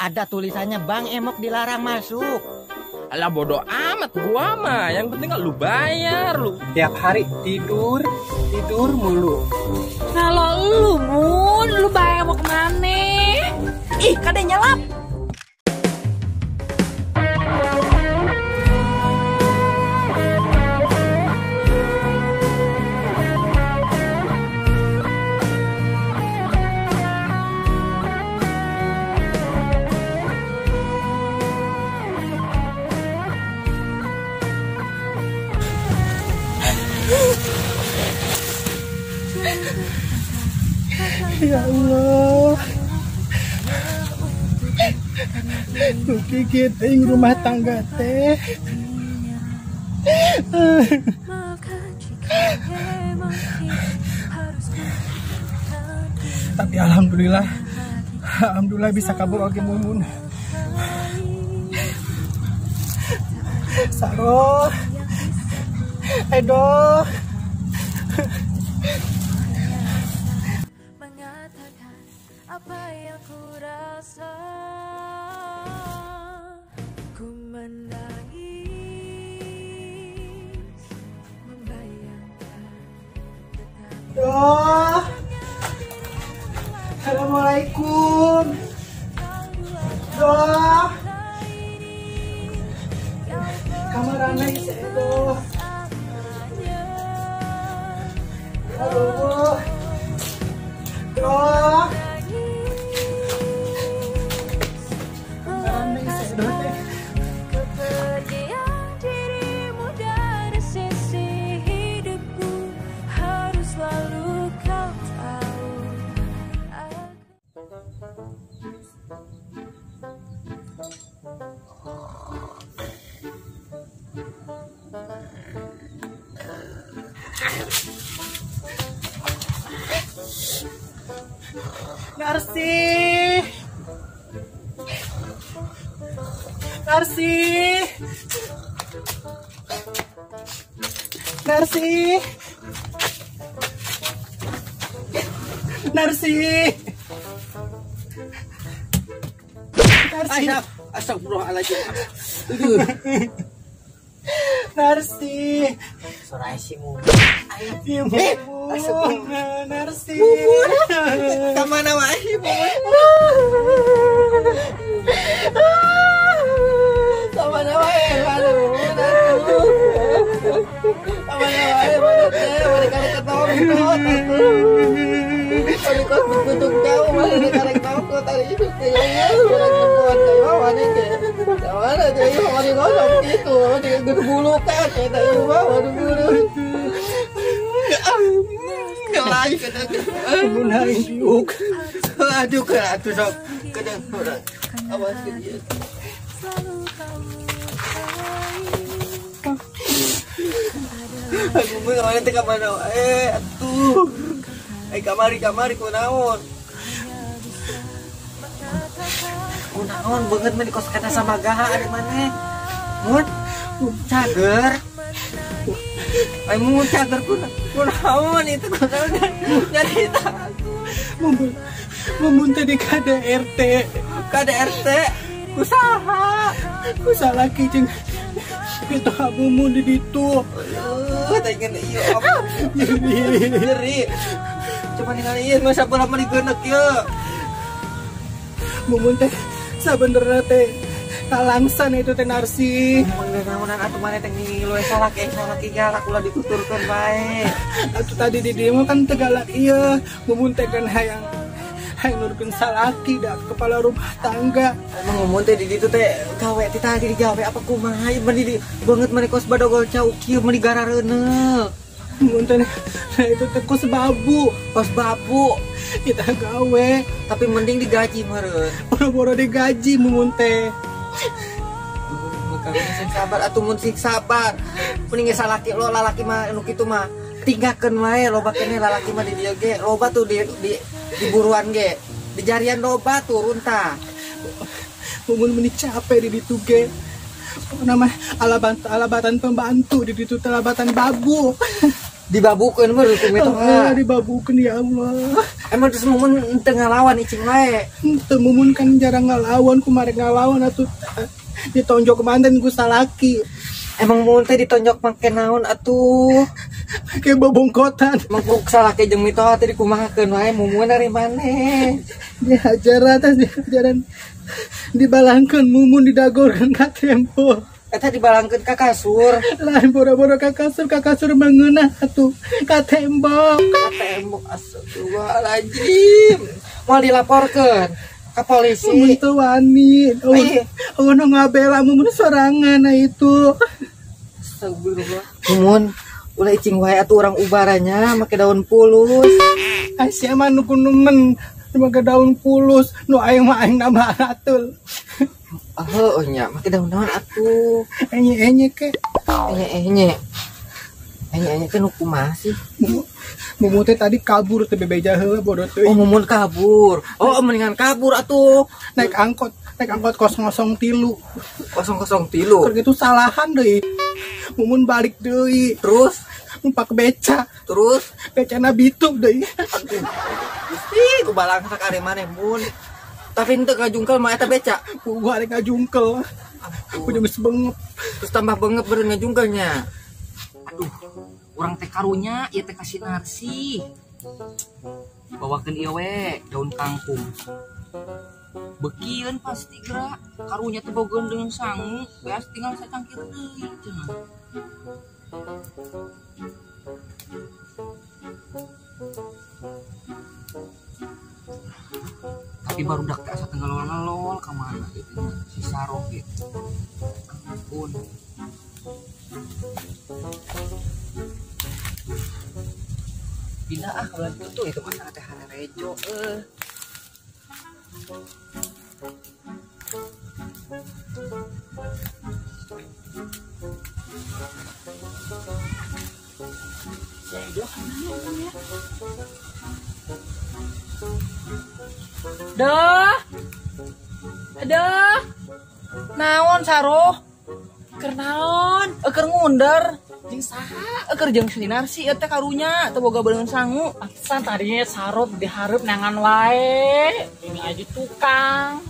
ada tulisannya Bang Emok dilarang masuk. Alah bodoh amat gua mah, yang penting lu bayar lu. Tiap hari tidur mulu. Kalau lu Mun, lu bayar mau kemana? Ih, kadang nyelap. Ya Allah, gigit rumah tangga teh. Tapi alhamdulillah bisa kabur lagi Mumun. Saro, Edo. Apa yang ku rasa, ku menangis membayangkan betapa. Doh, assalamualaikum. Doh, kamar anak Edo. Halo, Doh. Kepergian dirimu dari sisi hidupku harus selalu kau tahu. Narsi. Astagfirullahaladzim. Narsi. Sorai si Mumun. Ayo, Mumun. Narsi. Kemana wae Mumun? Kemana wae? Aduh. Kemana wae? Mereka ketawa. Kalau kau berbentuk jauh malah dikarek tahu tadi itu kayaknya orang kuat kayak mana kayak mana kayak orang orang itu dengan berbulu kan kayak tadi bawah berbulu ngelai kata Gunai diuk. aduh keratu sok kadang orang awas ke dia aku mau ngomongin ke mana atuh kamari kunaon banget mah di kos kata sama gaha ada mana mun cager mun cager kunaon itu kunaon nyari Mumun tadi KDRT kusaha laki jeung itu Mumun di ditu tanya iya apa nyeri coba ninggalin masa lama digenek ya Mumun teh sabenerna teh talangsan itu teh Narsi. Namunan atuh mana teh ngilu salaki galak ulah dituturkeun bae. Atuh tadi di dieu kan teu galak ieu. Mumun teh kan hayang nurkeun salaki da kepala rumah tangga. Emang mumun teh di ditu teh gawe ti tadi digawe apa kumaha ieu meni banget meni kos badogol cau kieu meni garareuneuh. Mumun teh itu teh kos babu. Kita gawe tapi mending digaji meureun. Boro-boro digaji Mumun teh. Sing sabar atuh mun sing sabar. Mending salaki lo lalaki mah anu kitu mah tinggalkeun wae loba keneh lalaki mah di dieu ge. Loba tuh di buruan ge. Di jarian loba turun tah. Mumun meni capek di ditu ge. Nama alabatan pembantu di ditu alabatan babu. Dibabukeun mah ku mitoha. Dibabukeun ya Allah. Emang terus mumun teu ngalawan icing wae. Teu mumun kan jarang ngalawan, kumarin ngalawan atuh ditonjok manten ku salaki. Emang mumun teh ditonjok make naon atuh? Make bobongkotan. Mangkuk salaki jeung mitoha teh dikumahakeun wae mumun dari maneh. Dihajar atas dihajaran dibalangkeun mumun didagorkeun ka tempo. Eta dibalangkeun ka kasur. Lain boro-boro ka kasur mengeunah atuh ka tembok. Ka tembok astagfirullahaladzim. Mau dilaporkeun ka polisi. Mumun teu wani. Oh no ngabela mumun sorangan itu. Astagfirullah. Mumun ulah icing wae atuh urang ubaranya make daun pulus. Asia mah nu kunumen make daun pulus, nu aing mah aing nambah atul. Oh nya make daun naon atuh? Enye ke. Enye teh nu kumaha sih? Mumun teh tadi kabur teh bebeja heula bodoh teh. Oh mumun kabur. Oh mendingan kabur atuh. Naik angkot 003. 003. Keur gitu salahan deui. Mumun balik deui. Terus Numpak beca. terus Becana bitu deui. ih ku balangsak ari maneh mun. Tapi henteu ngajungkel mah eta beca. Gua rek ngajungkel. Aku geus bengep. Terus tambah beungep beureun ngajungkelnya. Aduh, orang teh karunya ieu teh ka Sinarsi. Bawakeun ieu we daun kangkung. Bekieun pasti gerak karunya teh bogeun dengan sangu, beas tinggal sacangkir deui cenah. Tapi baru dak teh asa teu ngalol-ngalol ka mana gitu si Saroh gitu. Ampun. Pindah ah kalau gitu itu mah teh Harerejo Aduh. Naon Saroh? Keur naon? Keur ngundar Jeung saha? keur jeung Sinarsi ieu teh karunya teu boga beungeun sangu. Pantesan tadinya Sarot dihareup nangan wae. Ini aja tukang.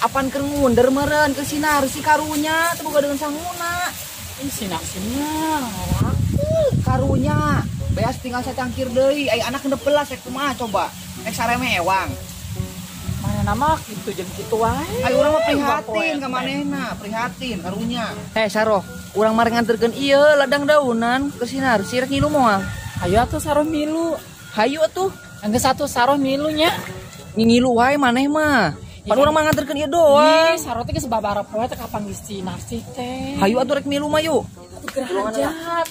Apaan keur ngundar meureun ke Sinarsi karunya teu boga beungeun sanguna. Ih sina-sina. Karunya beas tinggal sacangkir deui aya anak hendep belas rek kumaha coba. Rek sareme ewang. Mana nama kitu jeung kitu wae. Ayo urang mah prihatin ka manehna, prihatin karunya. Saroh, urang mah nganterkeun ieu ladang daunan ke Sinarsi rek ngilu moal. Hayu atuh Saroh milu. Hayu atuh, Angge satu Saroh milunya. ngilu wae maneh mah. Pan urang mah nganterkeun ieu doang. Ih, Saroh teh geus babarep poe teh kapan geus Sinarsi teh. Hayu atuh rek milu mah yuk. Gerajat.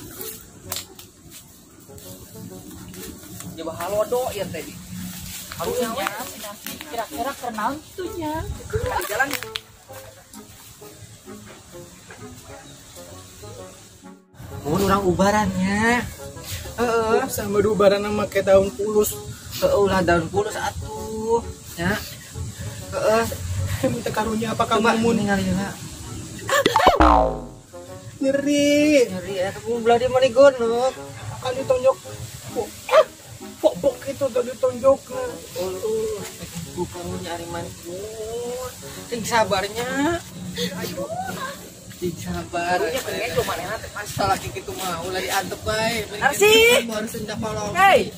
Coba halodo ieu teh. Harunya we Sinarsi kira-kira keur naon kitu nya. di jalan. mun urang ubarannya. Sama dubaran make daun pulus. Ulah daun pulus atuh nya. Minta karunya apa kamu Coba mumun? ningalina. Nyeri. Nyeri eta mun belah di mana gonok. Kan ditonjok. Pok itu tadi ditonjok. Ku karunya ari man mun. Ting sabarnya. Ayo. Ting sabar. Karunya pengen manehna teh pas Salaki kitu mah ulah diantep bae. Narsi! Baru sendak polong. Hei,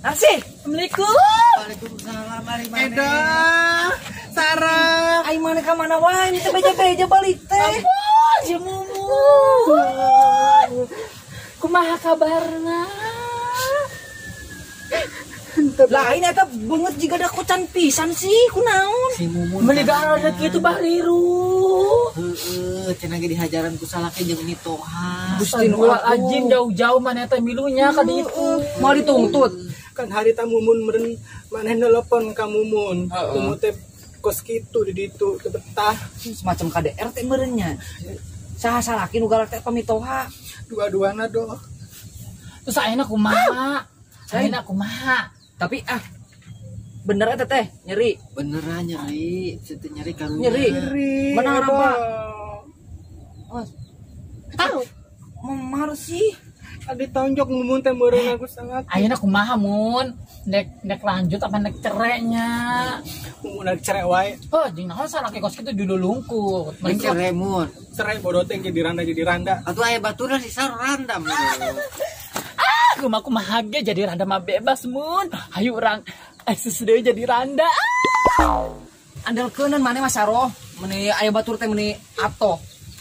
Narsi, Assalamualaikum. Waalaikumsalam ari maneh. Eda, Sarah. aing maneh ka mana wae teh beja-beja balik teh. Si Mumu. Kumaha kabarna? Lain eta beungeut jiga da kocan pisan sih kunaon. Si Mumun. Meliga rezeki itu bahliru. Heeh, cenah ge dihajaran ku salaki jeung mitoha. Gusti nu Astagfirullahaladzim jauh-jauh mana teh milunya ka ditu. mau dituntut. Kan hari tamumun meren maneh nelpon ka mumun. Mumun teh kos kitu di ditu teu betah. Semacam KDR teh meureun nya. Saha salaki nu galak teh pamitoha. Dua-duana doh. Terus ayeuna kumaha? Ayeuna kumaha? Tapi bener eta teh nyeri. Beneran nyeri, situ nyeri karunya. Nyeri. Menang apa? Mas. Mar sih. Adi tonjok mumun teh meureun aku sangat. Ayeuna kumaha mun? Nek lanjut apa nek cereknya? Mumun ada cerai wae. Oh, jeung naon salaki kos kitu dululungkut. Mun cerai mun. Cerai bodoh teh jadi randa. Atuh aya baturna si Saro randam. Kumaha ge jadi randa mah bebas mun. Hayu urang eksis deui jadi randa. Andelkeuneun maneh Mas Saro. Meuni aya batur teh meuni ato.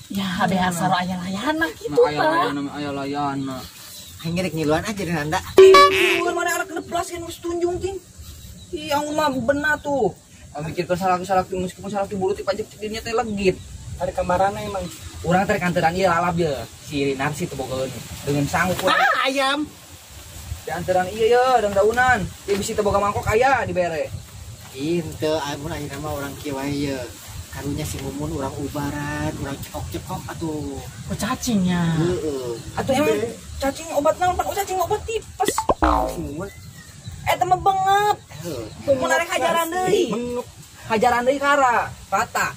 Ya, bear Saro aya layana kitu Aya layana. Aing ngerek ngiluan aja di randa. Mun mana anak neplas kan geus tunjung ting. Yang mah bener tuh. Mikirkeun salaki meskipun salaki bulu ti pajak dinya teh legit. Ada kamarana emang. Urang teh kantoran ieu lalab ye. Si Narsi teh bogaeun. Dengan sanggup Ayam. di antaran ieu ye daun-daunan. Ieu bisi teh boga mangkok aya dibere. Henteu amun ayeuna mah urang kieu wae ye. Karunya si Mumun urang ubaran, urang cekok-cekok atuh. cacingnya. Heeh. Atuh emang cacing obat naon pan cacing obat tipes. Si Mumun Eta mah bengep. heuh. Mun arek hajaran deui. Hajaran deui kara, rata.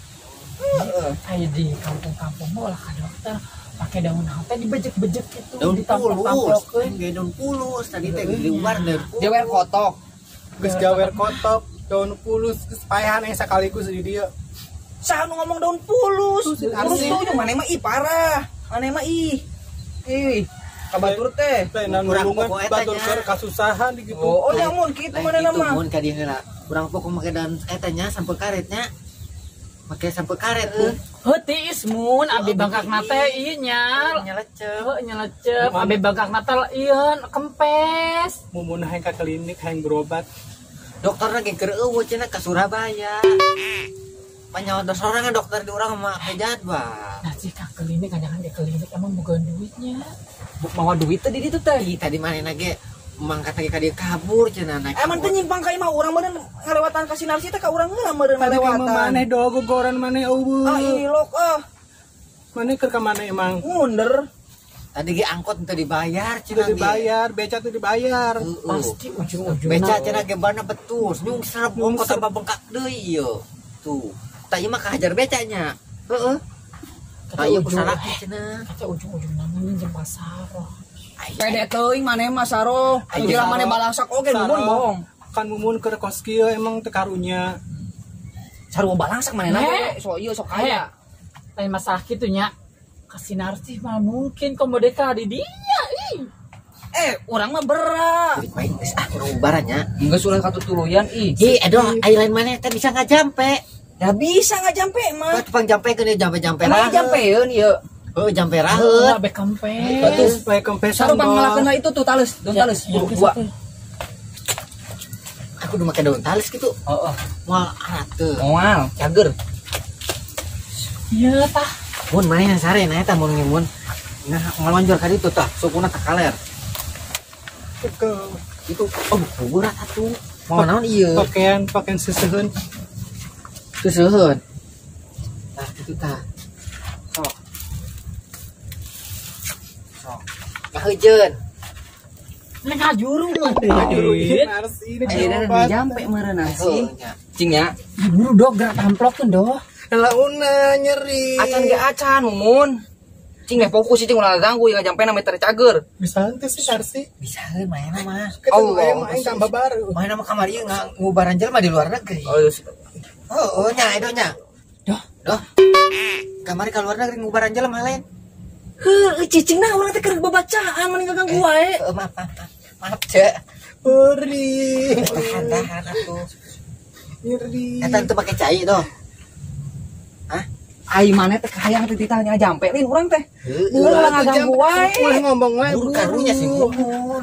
Heeh. Ayo di kampung-kampung mah ulah ka dokter pakai daun apa dibejek-bejek gitu Daun pulus, ditampok-tampokeun. kayak daun pulus tadi teh di luar daun pulus. Dia wer kotok. Geus gawer kotok, daun pulus, geus paehan yang sekaligus di dieu. Saha nu ngomong daun pulus? Tuh, si Pulus Narsi. tuh maneh mah ih parah. Maneh mah ih. Ih, kabatur teh. Teh nan Urang nulungan pokok batur etanya. keur kasusahan di gitu. Oh, nyamun kitu maneh Nah, mah. mun ka dieu heula. Urang pokok make daun eta nya sampel karetnya. Make sampel karet tuh. Heuti ismun abi bangkakna teh ieu nya. Nyelecep. Heuh nyelecep abi bangkakna teh ieu kempes. Mumun hayang ka klinik hayang berobat. Dokterna ge keur eueuh cenah ka Surabaya. Panyawa sorangan dokter di urang mah aya jadwal. Nah sih ka klinik jangan di klinik emang boga duitnya. Buk mawa duit teh di ditu teh. Ih tadi manehna ge mangkat lagi ka dieu kabur cenah naik. Emang teh nyimpang ka imah urang meureun ngalewatan ka Sinarsi teh ka urang heula meureun Tadi ka ngalewatan. maneh doa gogoran maneh Ah eueuh. ini lok Maneh keur ka maneh emang. ngunder. Tadi ge angkot teu dibayar Sudah cenah ge. dibayar, beca tuh dibayar. Heeh. Pasti ujung-ujungna. Beca cenah ge bana betus, nyung serep kota bengkak deui ieu. Tuh. Tah ieu mah kahajar becanya. Heeh. Tah ieu kusalah cenah. Kata ujung-ujungna mah njem pasar. Pede teuing maneh mah Saro. Ayo, Jilang Saro. maneh balangsak oge numun bohong. Kan mumun keur kos kieu emang teu karunya. Sarua balangsak maneh Heh. so ieu sok aya. Lain masalah kitu nya. Kasih narsih mah mungkin komodeka di dia. Ih. Urang mah berat. Jadi baik geus urang ubarannya. Geus ulah katutuluyan ih. Hi, aduh, ai lain maneh teh bisa ngajampe. Ya bisa ngajampe mah. Tah tupang jampekeun ieu jampe-jampe Emang jampeun ieu. Heuh, jampe Heeh, raheut. be kempes. Batus supaya kempesan Saro pan ngalakeun itu tuh tales, daun Ya, tales. ya, Dua. Aku udah make daun tales gitu. Heeh. Moal arat teu. Moal, cager. Iya tah. Mun maneh sare na eta mun ngimun. Nah, ngalonjor ka ditu tah, sukuna teh kaler. Itu berat atuh. Mau naon ieu? pakaian seseuheun. Seuseun. Tah kitu tah. Sok. Sok. Kaheujeun. Nek ngajuru mah Ih, Narsi ini Ayeuna berobat. jampe meureun Heuh, sih. nya. Cing ya. buru dog gerak amplopkeun doh. Launa nyeri. Acan ge acan mumun. Cing meh fokus cing ulah ganggu ya jampe na meter cager. Bisa henteu sih Narsi. Bisa heuh mainna mah. Ketemu aing tambah baru. Mainna mah kamari ieu ngubaran jelema di luar negeri. Oh, nya edo nya. Doh. Kamari ka luar negeri ngubaran jelema lain. Heuh, cicingna urang teh keur babacaan mending ganggu wae. Maaf, maaf, Cek. Uri. Tahan atuh. Nyeri. Eta teu pake cai doh. Ai maneh teh hayang teh ditanya jampe lin urang teh. Heuh, Ulah ngaganggu wae. Ulah ngomong wae. buru karunya sih Mumun.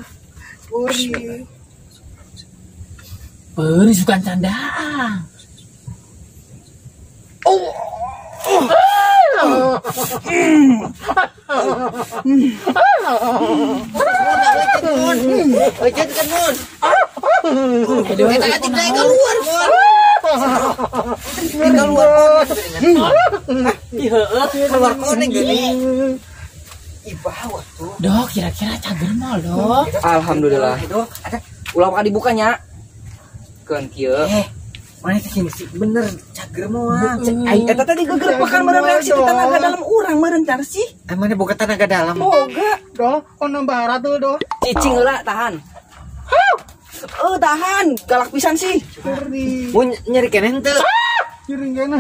Uri. Beureus sukan candaan. Ojek kan Mun. Eta atik naik keluar Mun. Keluar. Ih heueuh. Keluar koneng gini. Ih bawah tuh. Doh kira-kira cager mal doh. Alhamdulillah. Doh, ada Ulah bakal dibukanya. Keun kieu. Mana sih sih bener cager mah. Eta tadi gegerpakan meureun reaksi di tenaga dalam urang meureun car sih. Mana boga tenaga dalam. Boga. Doh, ono barat tuh doh. Cicing heula tahan. Tahan, galak pisan sih. Nyeri. Mun nyeri keneh henteu. Nyeri gana.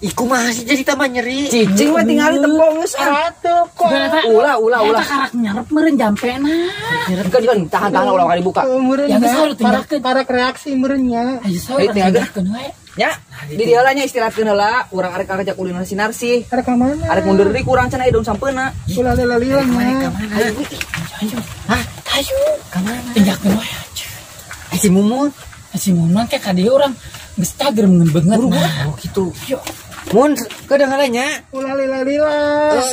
Iku mah sih jadi tambah nyeri. Cicing mah tinggali tepung geus. Atuh kok. Ulah. Karak nyarep meureun jampena. Kan tahan ulah kali buka. Meureun Ya, geus dah. harus tinggalkeun. Para reaksi meureunnya. Ayo Ayo, tinggal tinggalkeun we. Ya, di dieu nya istirahatkeun heula, urang arek karja kuliner sinar sih. Ada ka mana? Arek mundur deui kurang cenah daun sampeuna. Ulah lila mah. Hah? Ayo, tinggalkeun we. Si Mumun. Si Mumun kayak kadi orang geus cager banget mah. Oh gitu. Mun kedengarannya. Ulah lila.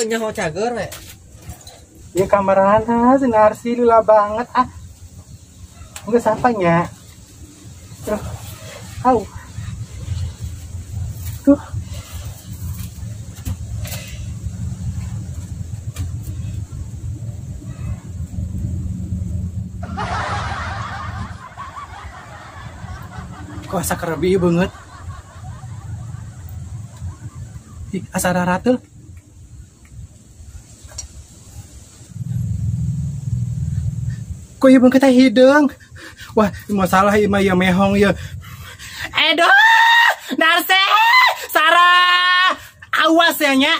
Nyaho cager we. Ya kamarana Sinarsi lila banget ah. Enggak sapanya. Tuh. Au. Tuh. Kok asa kerebi banget. Ih, asa raratul. Kok ieu kita hidung? Wah, masalah ieu mah ya mehong ya. Edo! Narse! Sarah! Awas ya nya.